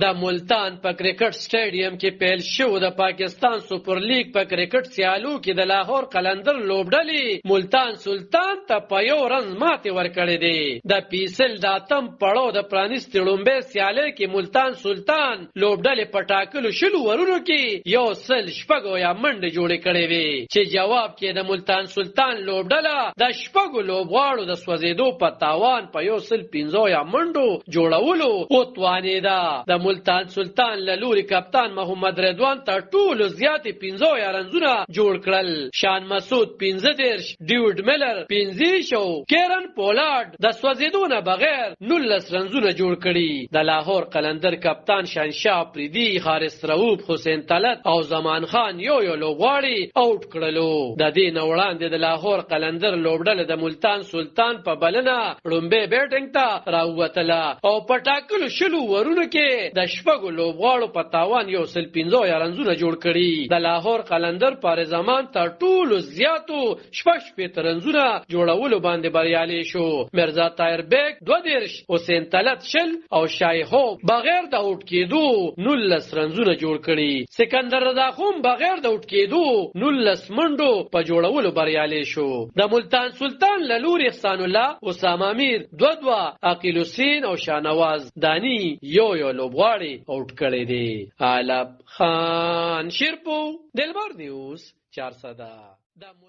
د ملتان په کرکټ سټیډیم کې پیل شو د پاکستان سپر لیګ په کرکټ سیالو کې د لاهور قلندر لوبډلې ملتان سلطان ته په یو رنز ماتې ورکړې دي. د پیسل د اتم پړاو د پرانیستې لومړۍ سیالۍ کې ملتان سلطان لوبډلې په ټاکلو شلو ورونو کې 106 منډې جوړې کړې وې چې جواب کې د ملتان سلطان لوبډله د 6 لوبغاړو د سوځېدو په تاوان په 115 منډو جوړولو وتوانېده. د ملتان سلطان له لوري کپتان محمد رضوان تر ټولو زیاتې 15 رنزونه جوړ کړل. شان مسعود 15 ډیوډ ملر 15 کیرن پولارد د سوځېدو نه بغیر 19 رنزونه جوړ کړي. د لاهور قلندر کپتان شانشاه پریدي حارث رؤوف حسین طلعت او زمان خان یو لوبغاړي آوټ کړلو. د دې نه وړاندې د لاهور قلندر لوبډله د ملتان سلطان په بلنه لومبه بیټینګ ته راووتله او په ټاکلو شلو ورونو کې د 6 لوبغاړو په تاوان 115 رنزونه جوړ کړي. د لاهور قلندر پر زمان تر ټولو زیاتو 15 رنزونه جوړولو باندې بریالي شو. مرزا طاهر بیگ 22 حسین طلعت شل او شایخو بغیر د آوټ کېدو 19 رنزونه جوړ کړي. سکندر رضا خون بغیر د آوټ کېدو 19 منډو په جوړولو بریالي شو. د ملتان سلطان له لوري احسان الله اسامه امیر 22 عقیل حسین او شاهنواز دانی یو لوبغاړي آوټ کړي دي. علب خان شیرپو دلبر نیوز 400